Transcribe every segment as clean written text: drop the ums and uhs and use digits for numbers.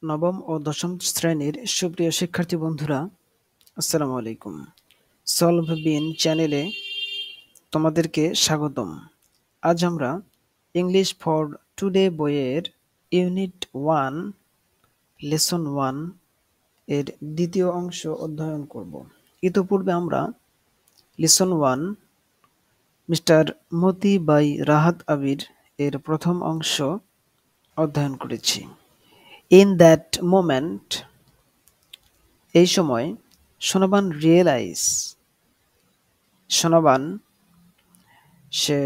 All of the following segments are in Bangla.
নবম ও দশম শ্রেণীর সুপ্রিয় শিক্ষার্থী বন্ধুরা, আসসালামু আলাইকুম। সলভ বিন চ্যানেলে তোমাদেরকে স্বাগতম। আজ আমরা ইংলিশ ফর টুডে বইয়ের ইউনিট 1 লেসন 1 এর দ্বিতীয় অংশ অধ্যয়ন করব। ইতোপূর্বে আমরা lesson 1 mister Moti by Rahat Abir এর প্রথম অংশ অধ্যয়ন করেছি। ইন দ্যাট মোমেন্ট, এই সময় সোনাবান সোনাবান সে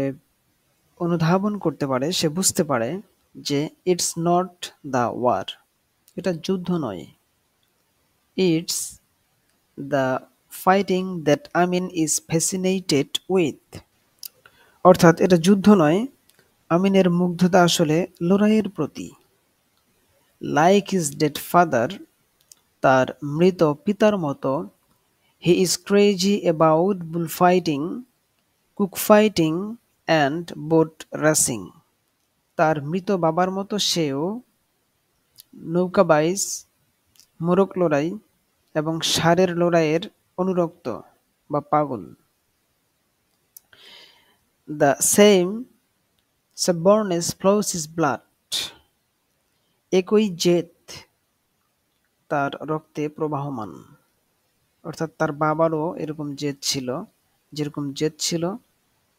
অনুধাবন করতে পারে, সে বুঝতে পারে যে ইটস নট দ্য ওয়ার, এটা যুদ্ধ নয়। It's the fighting that Amin is fascinated with, অর্থাৎ এটা যুদ্ধ নয়, আমিনের মুগ্ধতা আসলে লড়াইয়ের প্রতি। লাইক হিজ ডেড ফাদার, তার মৃত পিতার মতো, he is crazy about bull fighting, cockfighting and boat racing, তার মৃত বাবার মতো সেও নৌকাবাইজ, মোরগ লড়াই এবং ষাঁড়ের লড়াইয়ের অনুরক্ত বা পাগল। The same stubbornness flows his blood, একই জেদ তার রক্তে প্রবাহমান। অর্থাৎ তার বাবারও এরকম জেদ ছিল, যেরকম জেদ ছিল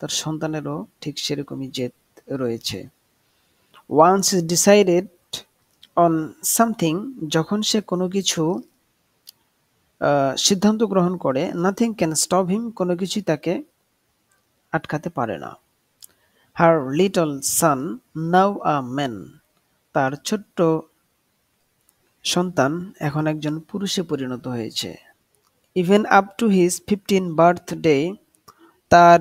তার সন্তানেরও ঠিক সেরকমই জেদ রয়েছে। Once he decided on something, যখন সে কোনো কিছু সিদ্ধান্ত গ্রহণ করে, নাথিং ক্যান স্টপ হিম, কোনো কিছুই তাকে আটকাতে পারে না। হার little San now a man, তার ছোট্ট সন্তান এখন একজন পুরুষে পরিণত হয়েছে। Even up to his 15th birthday, তার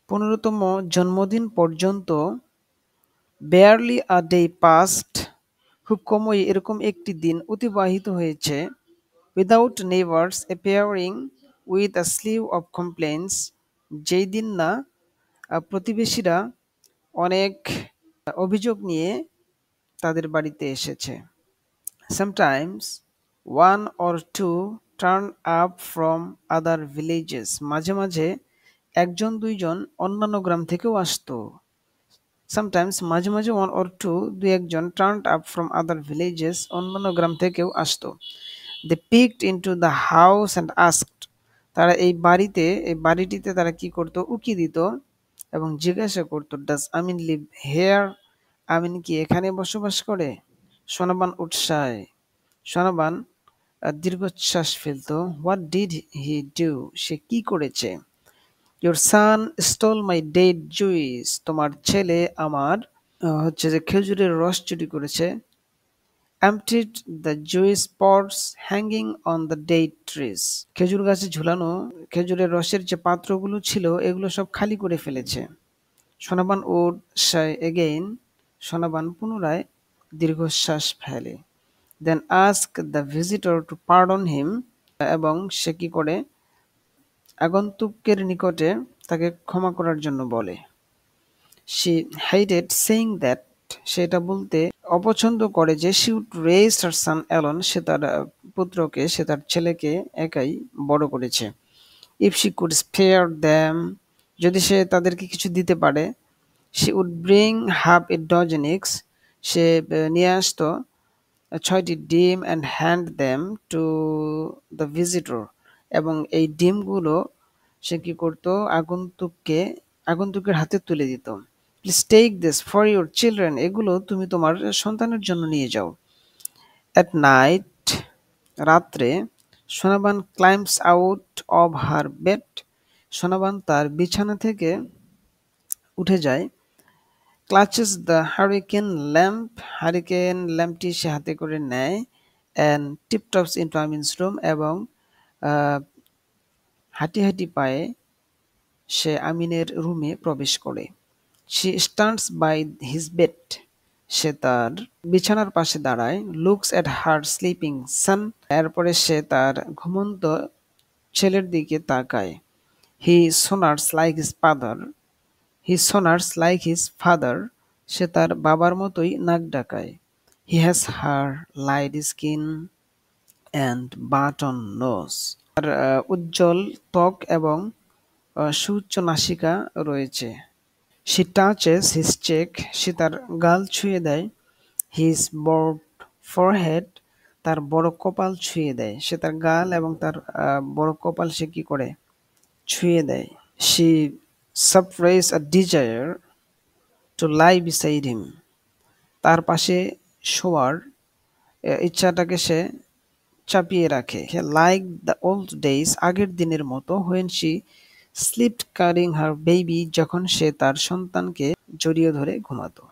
15তম জন্মদিন পর্যন্ত, বেয়ারলি আ ডে পাস্ট, খুব কমই এরকম একটি দিন অতিবাহিত হয়েছে, without neighbours appearing with a স্লিউ of complaints, যেই দিন না প্রতিবেশীরা অনেক অভিযোগ নিয়ে তাদের বাড়িতে এসেছে। Sometimes one or to turn up from other villages, মাঝে মাঝে একজন দুইজন অন্যান্য গ্রাম থেকেও আসতো। সামটাইমস মাঝে মাঝে ওয়ান অর টু, দুই একজন, turn up from other villages, অন্যান্য গ্রাম থেকেও আসতো। They peeked into the house and asked, তারা এই বাড়িটিতে তারা কি করতো, উকি দিত এবং জিজ্ঞাসা করতো, does Amin live here, Amin কি এখানে বসবাস করে? সোনাবান উৎসাহে, সোনাবান দীর্ঘশ্বাস ফেলত। হোয়াট ডিড হি ডু, সে কি করেছে? Your son stole my date juice, তোমার ছেলে আমার হচ্ছে যে খেজুরের রস চুরি করেছে। emptied the juice pots hanging on the date trees, খেজুর গাছে ঝুলানো খেজুরের রসের যে পাত্রগুলো ছিল এগুলো সব খালি করে ফেলেছে। Sonaban would Sai again, Sonaban পুনরায় দীর্ঘশ্বাস ফেলে। Then ask the visitor to pardon him, এবং সে কি করে, আগন্তুকের নিকটে তাকে ক্ষমা করার জন্য বলে। শি হাইটেড সেইং দ্যাট, সেটা বলতে অপছন্দ করে যে, she would raise her son alone, সে তার পুত্রকে, সে তার ছেলেকে একাই বড় করেছে। If she could spare them, যদি সে তাদেরকে কিছু দিতে পারে। She would bring half a dozen eggs, সে নিয়ে আসতো 6টি ডিম and hand them to the visitor, এবং এই ডিমগুলো সে কি করতো, আগন্তুকের হাতে তুলে দিত। Please take this for your children, এগুলো তুমি তোমার সন্তানের জন্য নিয়ে যাও। অ্যাট নাইট, রাত্রে, Sonaban climbs out of her bed, Sonaban তার বিছানা থেকে উঠে যায়। Clutches the hurricane lamp, hurricane ল্যাম্পটি সে হাতে করে নেয়। And tiptoes into Amin's room, এবং হাঁটি হাঁটি পায়ে সে আমিনের রুমে প্রবেশ করে। She stands by his bed, সে তার বিছানার পাশে দাঁড়ায়। লুকস এট হার স্লিপিং সান, এরপরে সে তার ঘুমন্ত ছেলের দিকে তাকায়। হি সোনার্স লাইক হিজ ফাদার, হি সোনার্স লাইক হিজ ফাদার, সে তার বাবার মতোই নাক ডাকায়। He has her light skin and button nose. তার উজ্জ্বল ত্বক এবং সুউচ্চ নাসিকা রয়েছে। She touches his cheek. সে তার গাল ছুঁয়ে দেয়। His broad forehead. তার বড় কপাল ছুঁয়ে দেয়। সে তার গাল এবং তার বড় কপাল সে কি করে ছুঁয়ে দেয়। She suppress a desire to lie beside him. তার পাশে শোয়ার ইচ্ছাটাকে সে চাপিয়ে রাখে। Like the old days, আগের দিনের মতো, when she slept carrying her baby, যখন সে তার সন্তানকে জড়িয়ে ধরে ঘুমাতো।